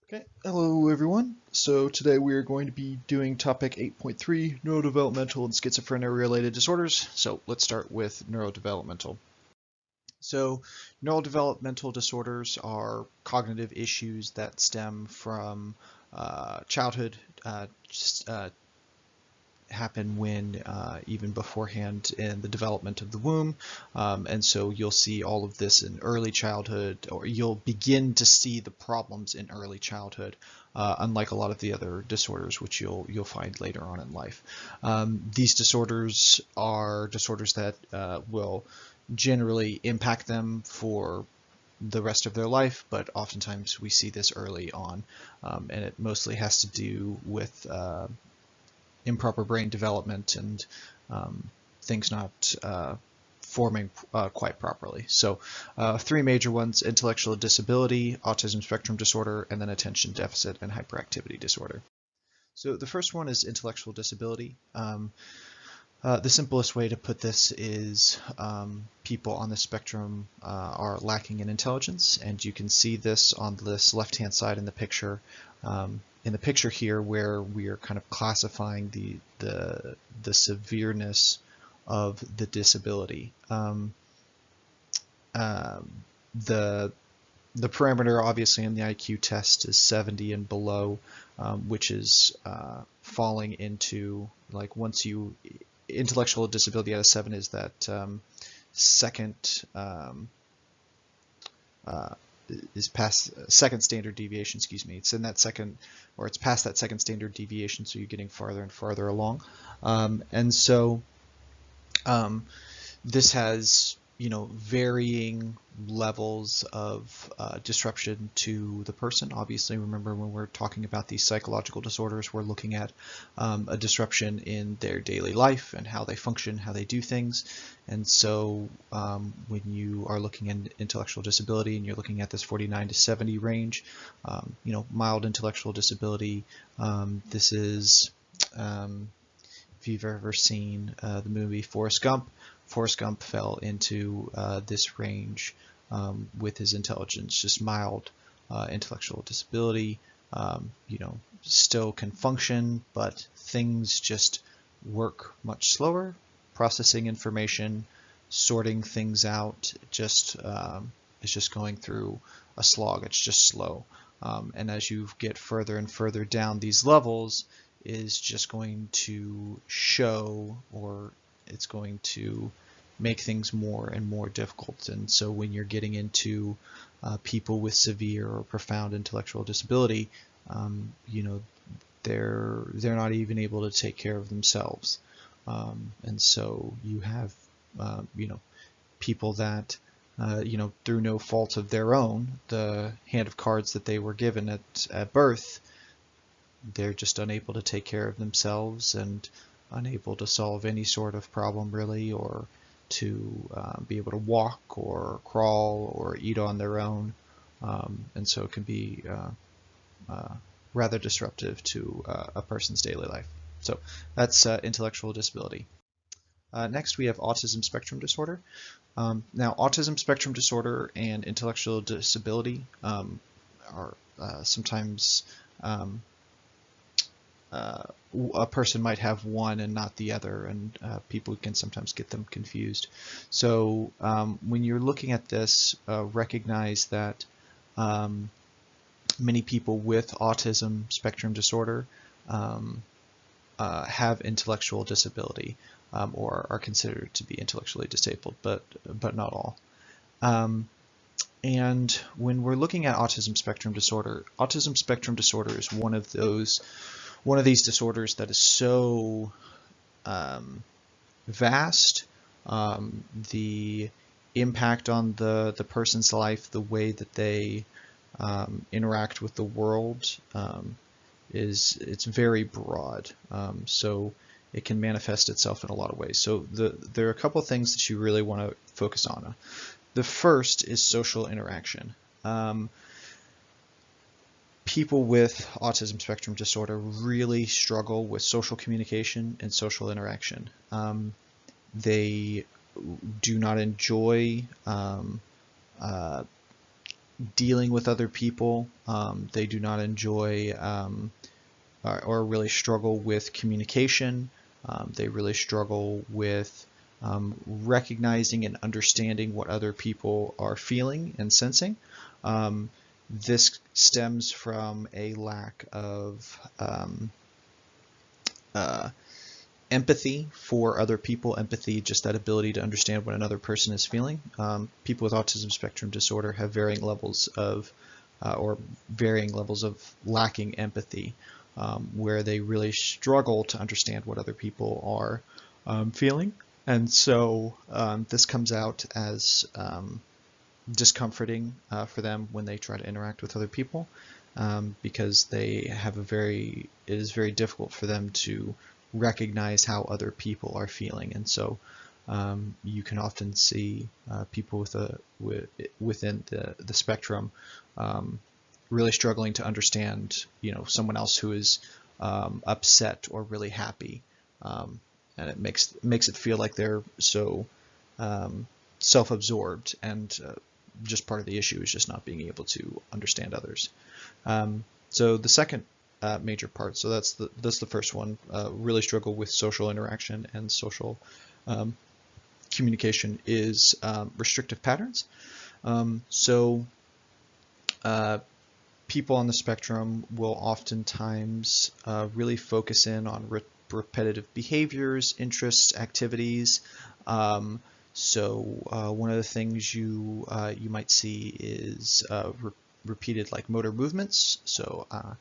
Okay, hello everyone. So today we are going to be doing topic 8.3, neurodevelopmental and schizophrenia related disorders. So let's start with neurodevelopmental. So neurodevelopmental disorders are cognitive issues that stem from childhood, just, happen when even beforehand in the development of the womb. And so you'll see all of this in early childhood, or you'll begin to see the problems in early childhood, unlike a lot of the other disorders which you'll find later on in life. These disorders are disorders that will generally impact them for the rest of their life, but oftentimes we see this early on, and it mostly has to do with improper brain development and things not forming quite properly. So three major ones: intellectual disability, autism spectrum disorder, and then attention deficit and hyperactivity disorder. So the first one is intellectual disability. The simplest way to put this is people on the spectrum are lacking in intelligence, and you can see this on this left-hand side in the picture. In the picture here, where we are kind of classifying the severeness of the disability. The parameter obviously in the IQ test is 70 and below, which is falling into, like, once you intellectual disability out of 7 is that second is past second standard deviation, excuse me. It's in that second, or it's past that second standard deviation, so you're getting farther and farther along. And so this has, varying levels of disruption to the person. Obviously, remember, when we're talking about these psychological disorders, we're looking at a disruption in their daily life and how they function, how they do things. And so when you are looking at intellectual disability and you're looking at this 49 to 70 range, mild intellectual disability, this is, if you've ever seen the movie Forrest Gump fell into this range with his intelligence, just mild intellectual disability. Still can function, but things just work much slower. Processing information, sorting things out, it's just going through a slog. It's just slow. And as you get further and further down these levels, is just going to show, or it's going to make things more and more difficult. And so when you're getting into people with severe or profound intellectual disability, they're not even able to take care of themselves. And so you have people that through no fault of their own, the hand of cards that they were given at birth, they're just unable to take care of themselves and unable to solve any sort of problem, really, or to be able to walk or crawl or eat on their own. And so it can be rather disruptive to a person's daily life. So that's intellectual disability. Next, we have autism spectrum disorder. Now, autism spectrum disorder and intellectual disability are sometimes a person might have one and not the other, and people can sometimes get them confused. So when you're looking at this, recognize that many people with autism spectrum disorder have intellectual disability, or are considered to be intellectually disabled, but not all. And when we're looking at autism spectrum disorder is one of these disorders that is so vast. The impact on the person's life, the way that they interact with the world, it's very broad. So it can manifest itself in a lot of ways. So there are a couple of things that you really want to focus on. The first is social interaction. People with autism spectrum disorder really struggle with social communication and social interaction. They do not enjoy dealing with other people. They do not enjoy or really struggle with communication. They really struggle with recognizing and understanding what other people are feeling and sensing. This stems from a lack of empathy for other people. Empathy, just that ability to understand what another person is feeling. People with autism spectrum disorder have varying levels of lacking empathy, where they really struggle to understand what other people are feeling. And so this comes out as discomforting for them when they try to interact with other people, because they have it is very difficult for them to recognize how other people are feeling. And so you can often see people within the spectrum really struggling to understand, someone else who is upset or really happy, and it makes it feel like they're so self-absorbed, and just part of the issue is just not being able to understand others. So the second major part, so that's the first one, really struggle with social interaction and social communication, is restrictive patterns. People on the spectrum will oftentimes really focus in on repetitive behaviors, interests, activities. So one of the things you might see is repeated motor movements. So I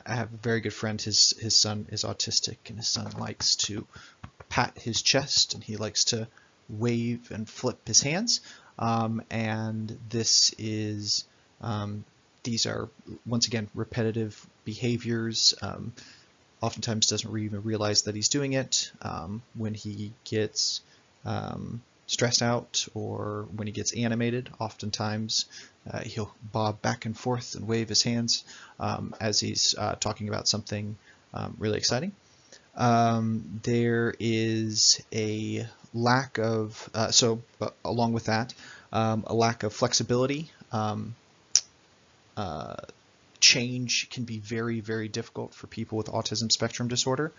have a very good friend. His son is autistic, and his son likes to pat his chest, and he likes to wave and flip his hands. And these are, once again, repetitive behaviors. Oftentimes doesn't even realize that he's doing it. When he gets stressed out or when he gets animated, oftentimes he'll bob back and forth and wave his hands as he's talking about something really exciting. There is a lack of, along with that, a lack of flexibility. Change can be very, very difficult for people with autism spectrum disorder.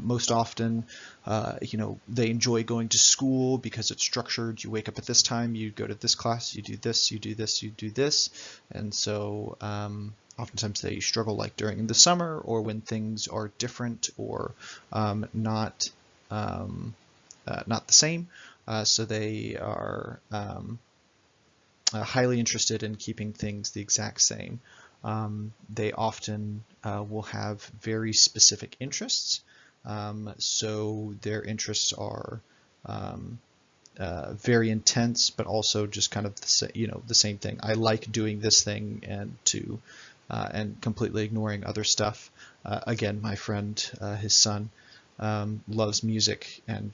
Most often, they enjoy going to school because it's structured. You wake up at this time, you go to this class, you do this, you do this, you do this. And so oftentimes they struggle during the summer, or when things are different or not the same. So they are highly interested in keeping things the exact same. They often will have very specific interests. So their interests are very intense, but also just kind of the same thing. I like doing this thing, and completely ignoring other stuff. Again, my friend, his son, loves music, and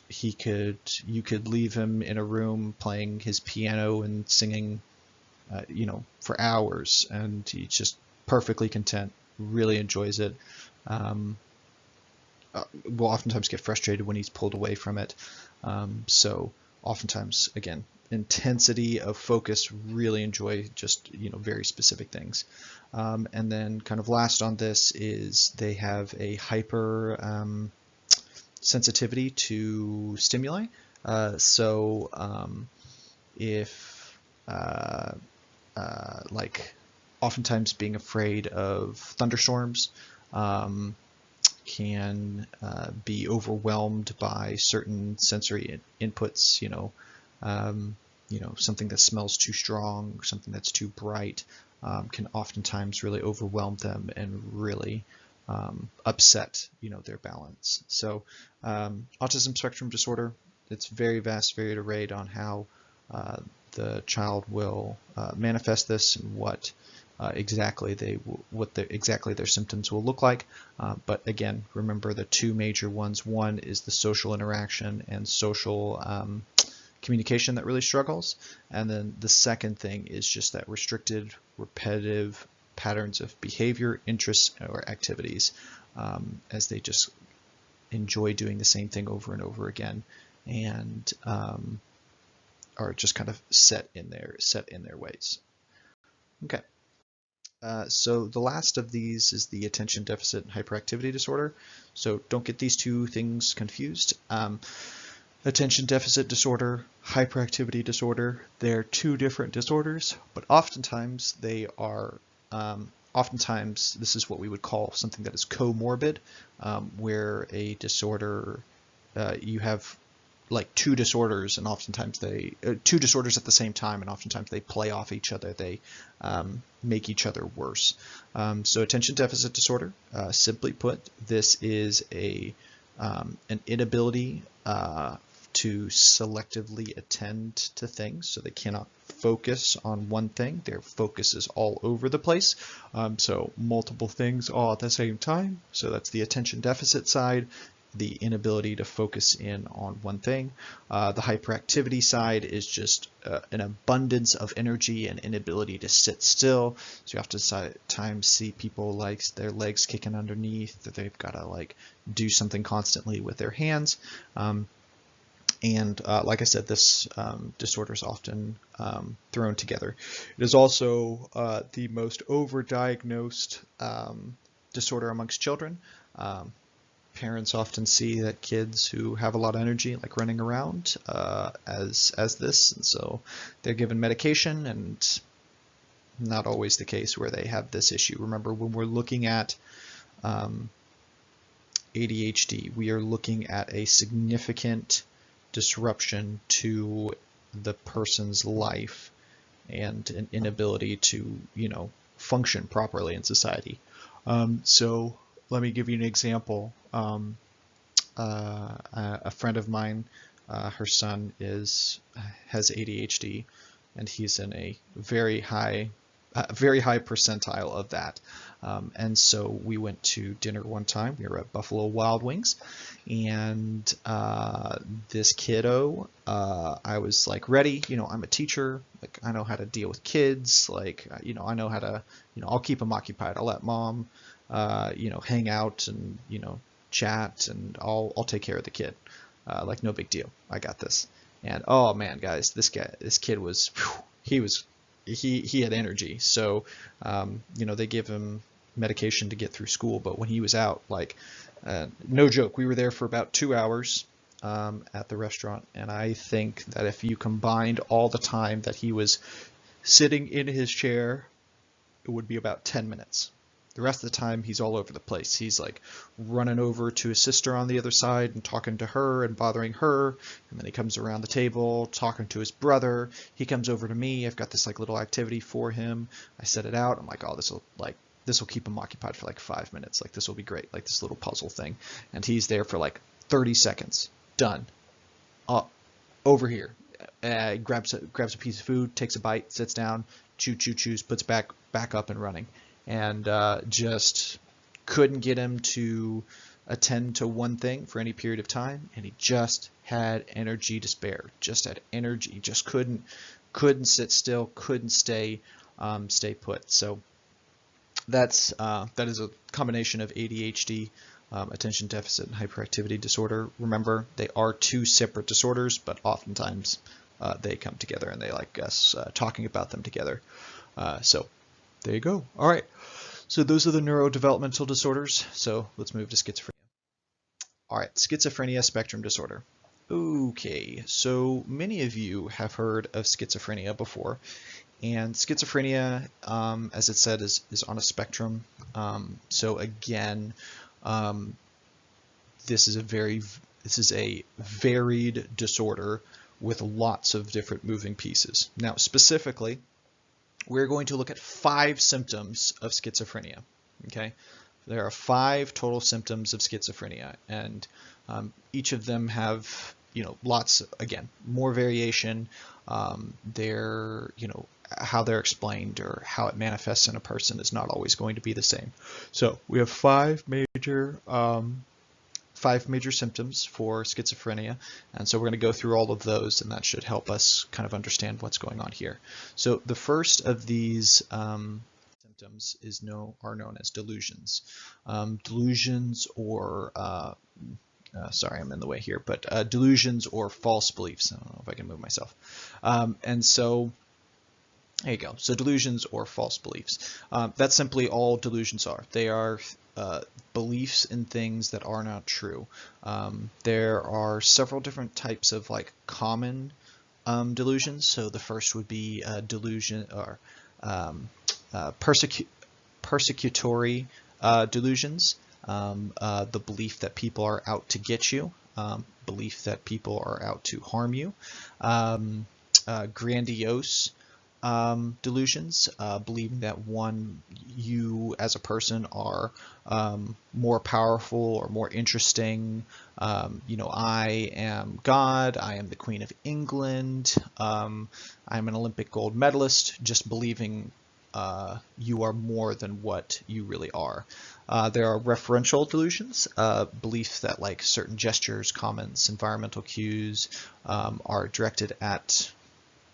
you could leave him in a room playing his piano and singing for hours, and he's just perfectly content, really enjoys it. Will oftentimes get frustrated when he's pulled away from it. So oftentimes, again, intensity of focus, really enjoy just very specific things. And then kind of last on this is they have a hyper sensitivity to stimuli. If oftentimes being afraid of thunderstorms, can be overwhelmed by certain sensory inputs, something that smells too strong, something that's too bright, can oftentimes really overwhelm them and really upset, their balance. So autism spectrum disorder, it's very vast, varied array on how the child will manifest this, and what exactly their symptoms will look like. But again, remember the two major ones. One is the social interaction and social communication that really struggles, and then the second thing is just that restricted, repetitive patterns of behavior, interests, or activities, as they just enjoy doing the same thing over and over again, and are just kind of set in their ways. Okay. So the last of these is the attention deficit hyperactivity disorder. So don't get these two things confused. Attention deficit disorder, hyperactivity disorder, they're two different disorders, but oftentimes they are, oftentimes this is what we would call something that is comorbid, where a disorder, you have like two disorders, and oftentimes two disorders at the same time, and oftentimes they play off each other. They make each other worse. So attention deficit disorder, simply put, this is an inability to selectively attend to things, so they cannot focus on one thing. Their focus is all over the place, so multiple things all at the same time. So that's the attention deficit side, the inability to focus in on one thing. The hyperactivity side is just an abundance of energy and inability to sit still. So you have to sometimes see people like their legs kicking underneath, that they've got to like do something constantly with their hands. And like I said, this disorder is often thrown together. It is also the most overdiagnosed disorder amongst children. Parents often see that kids who have a lot of energy, like running around, as this, and so they're given medication, and not always the case where they have this issue. Remember, when we're looking at ADHD, we are looking at a significant disruption to the person's life and an inability to, function properly in society. So let me give you an example. A friend of mine, her son has ADHD, and he's in a very high percentile of that. And so we went to dinner one time. We were at Buffalo Wild Wings, and this kiddo, I was like ready. I'm a teacher. Like, I know how to deal with kids. Like, I know how to, I'll keep them occupied. I'll let mom, hang out and, chat, and I'll take care of the kid. Like, no big deal. I got this. And oh man, guys, this kid was, he had energy. So, they give him medication to get through school, but when he was out, like, no joke, we were there for about 2 hours at the restaurant, and I think that if you combined all the time that he was sitting in his chair, it would be about 10 minutes. The rest of the time, he's all over the place. He's like running over to his sister on the other side and talking to her and bothering her. And then he comes around the table talking to his brother. He comes over to me. I've got this like little activity for him. I set it out. I'm like, oh, this will keep him occupied for like 5 minutes. Like, this will be great. Like, this little puzzle thing. And he's there for like 30 seconds. Done. Over here. Grabs a piece of food, takes a bite, sits down, chews, puts back up and running. And just couldn't get him to attend to one thing for any period of time, and he just had energy to spare. Just had energy. Just couldn't sit still. Couldn't stay put. So that is a combination of ADHD, attention deficit and hyperactivity disorder. Remember, they are two separate disorders, but oftentimes they come together, and they like us talking about them together. So there you go. All right. So those are the neurodevelopmental disorders. So let's move to schizophrenia. All right, schizophrenia spectrum disorder. Okay, so many of you have heard of schizophrenia before, and schizophrenia, as it said, is on a spectrum. So again, this is a varied disorder with lots of different moving pieces. Now, specifically, we're going to look at 5 symptoms of schizophrenia. Okay, there are 5 total symptoms of schizophrenia, and each of them have, lots, again, more variation. They're, how they're explained or how it manifests in a person is not always going to be the same. So we have 5 major symptoms for schizophrenia, and so we're going to go through all of those, and that should help us kind of understand what's going on here. So the first of these symptoms are known as delusions. Delusions, or sorry, I'm in the way here, but delusions or false beliefs. I don't know if I can move myself. And so There you go. So delusions or false beliefs. That's simply all delusions are. They are beliefs in things that are not true. There are several different types of like common delusions. So the first would be delusion or persecutory delusions. The belief that people are out to get you. Belief that people are out to harm you. Grandiose delusions, believing that you as a person are more powerful or more interesting. I am God, I am the Queen of England, I'm an Olympic gold medalist, just believing you are more than what you really are. There are referential delusions, beliefs that like certain gestures, comments, environmental cues are directed at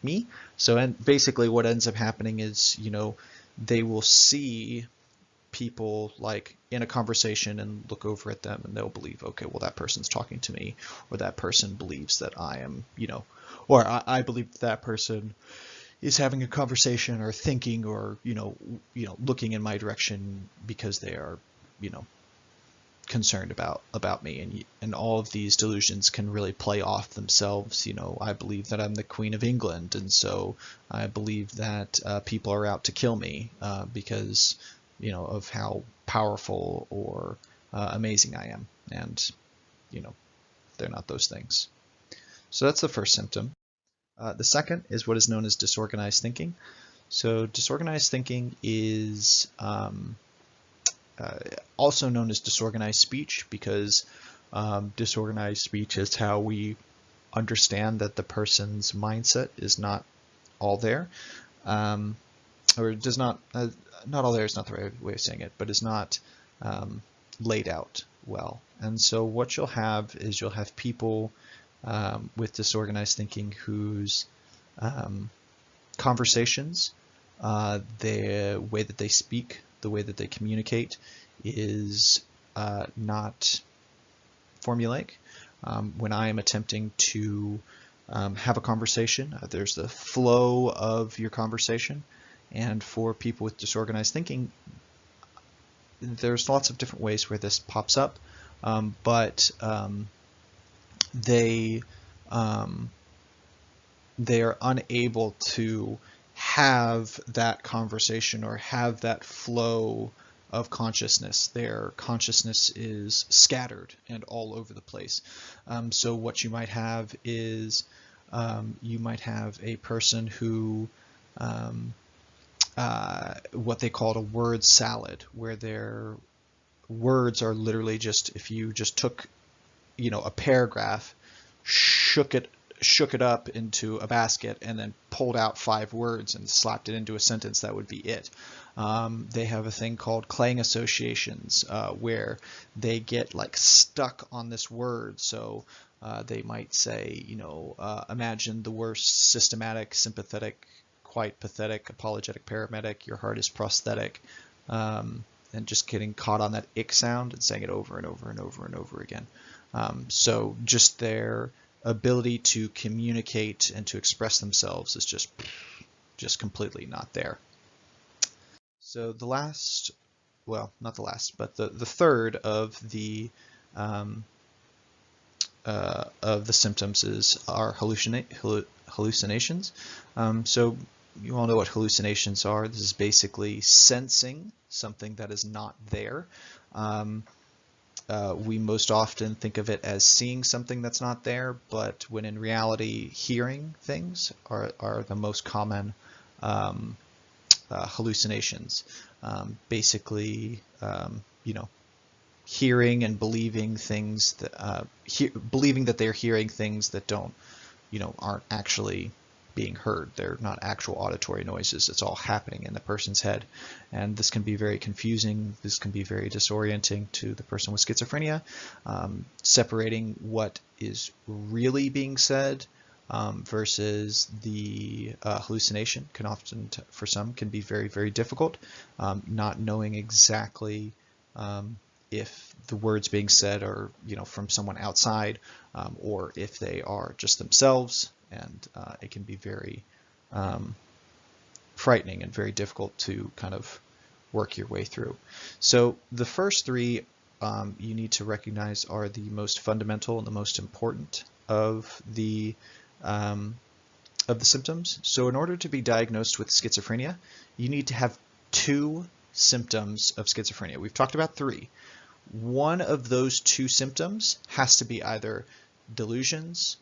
me. So and basically what ends up happening is, they will see people like in a conversation and look over at them and they'll believe, okay, well, that person's talking to me, or that person believes that I am, or I believe that person is having a conversation or thinking or, looking in my direction because they are, concerned about me, and all of these delusions can really play off themselves. I believe that I'm the Queen of England, and so I believe that people are out to kill me because of how powerful or amazing I am, and they're not those things. So that's the first symptom. The second is what is known as disorganized thinking. So disorganized thinking is also known as disorganized speech, because disorganized speech is how we understand that the person's mindset is not all there, or does not all there is not the right way of saying it, but is not laid out well. And so what you'll have is you'll have people with disorganized thinking whose conversations, the way that they speak, the way that they communicate is not formulaic. When I am attempting to have a conversation, there's the flow of your conversation, and for people with disorganized thinking, there's lots of different ways where this pops up, but they are unable to have that conversation or have that flow of consciousness. Their consciousness is scattered and all over the place. So what you might have is you might have a person who what they call a word salad, where their words are literally just, if you just took a paragraph, shook it up into a basket, and then pulled out 5 words and slapped it into a sentence, that would be it. They have a thing called clang associations, where they get like stuck on this word. So they might say, imagine the worst: systematic, sympathetic, quite pathetic, apologetic, paramedic, your heart is prosthetic, and just getting caught on that ick sound and saying it over and over and over and over again. So just their ability to communicate and to express themselves is just completely not there. So the last, well, not the last, but the third of the symptoms are hallucinations. So you all know what hallucinations are. This is basically sensing something that is not there. We most often think of it as seeing something that's not there, but when in reality, hearing things are the most common hallucinations. Basically, hearing and believing things that believing that they're hearing things that aren't actually being heard. They're not actual auditory noises. It's all happening in the person's head. And this can be very confusing. This can be very disorienting to the person with schizophrenia. Separating what is really being said versus the hallucination can often, for some, can be very, very difficult. Not knowing exactly if the words being said are, from someone outside, or if they are just themselves. And it can be very frightening and very difficult to kind of work your way through. So the first three you need to recognize are the most fundamental and the most important of the symptoms. So in order to be diagnosed with schizophrenia, you need to have 2 symptoms of schizophrenia. We've talked about 3. One of those 2 symptoms has to be either delusions,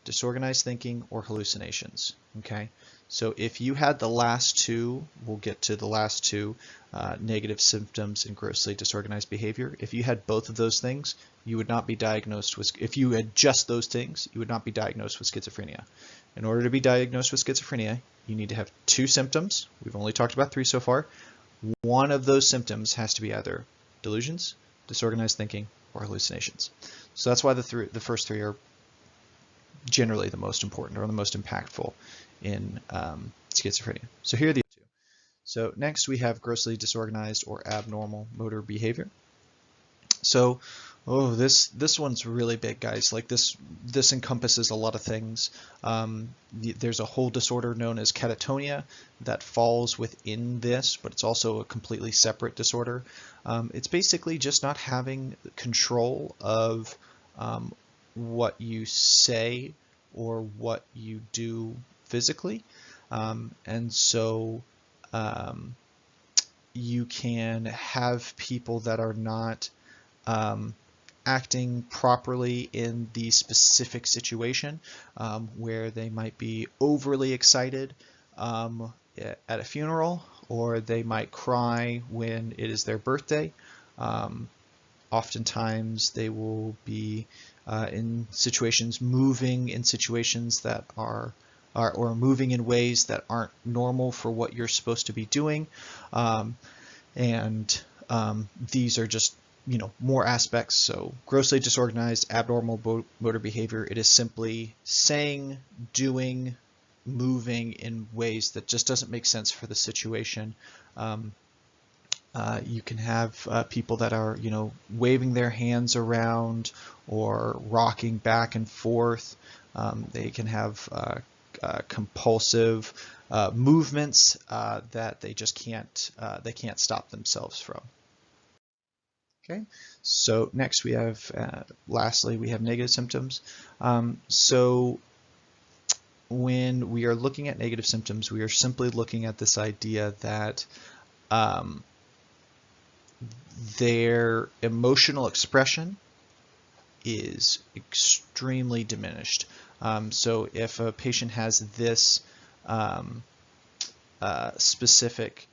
disorganized thinking, or hallucinations. Okay, so if you had the last 2, we'll get to the last 2, negative symptoms and grossly disorganized behavior. If you had both of those things, you would not be diagnosed with, if you had just those things, you would not be diagnosed with schizophrenia. In order to be diagnosed with schizophrenia, you need to have 2 symptoms. We've only talked about 3 so far. One of those symptoms has to be either delusions, disorganized thinking, or hallucinations. So that's why the first 3 are generally the most important or the most impactful in schizophrenia. So here are the 2. So next we have grossly disorganized or abnormal motor behavior. So, this one's really big, guys. Like this encompasses a lot of things. There's a whole disorder known as catatonia that falls within this, but it's also a completely separate disorder. It's basically just not having control of what you say or what you do physically. And so you can have people that are not acting properly in the specific situation, where they might be overly excited at a funeral, or they might cry when it is their birthday. Oftentimes they will be in situations, moving in situations that are or moving in ways that aren't normal for what you're supposed to be doing. These are just, more aspects. So grossly disorganized, abnormal motor behavior, it is simply saying, doing, moving in ways that just doesn't make sense for the situation. You can have people that are, waving their hands around or rocking back and forth. They can have compulsive movements that they just can't stop themselves from. Okay, so next we have, lastly, we have negative symptoms. So when we are looking at negative symptoms, we are simply looking at this idea that their emotional expression is extremely diminished. So if a patient has this specific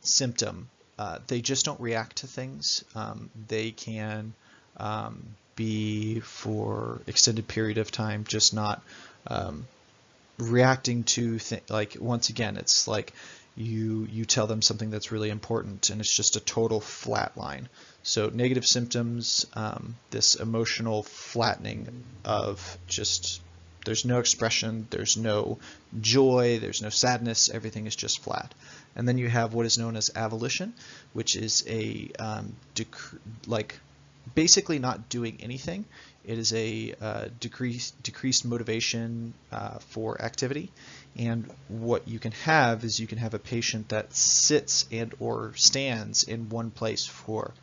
symptom, they just don't react to things. They can be, for extended period of time, just not reacting to like, once again, it's like you tell them something that's really important and it's just a total flat line. So negative symptoms, this emotional flattening of just, there's no expression, there's no joy, there's no sadness, everything is just flat. And then you have what is known as avolition, which is a basically not doing anything. It is a decreased motivation for activity. And what you can have is you can have a patient that sits and or stands in one place for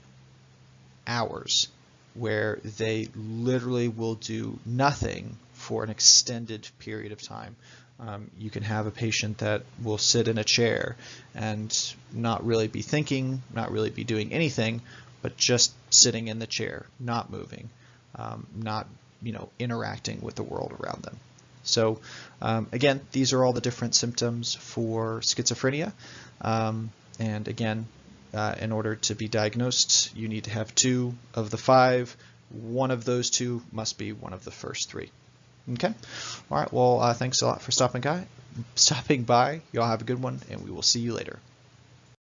hours, where they literally will do nothing for an extended period of time. You can have a patient that will sit in a chair and not really be thinking, not really be doing anything, but just sitting in the chair, not moving, not interacting with the world around them. So again, these are all the different symptoms for schizophrenia. And again, in order to be diagnosed, you need to have 2 of the 5. One of those 2 must be one of the first 3. Okay. All right. Well, thanks a lot for stopping by. Y'all have a good one, and we will see you later.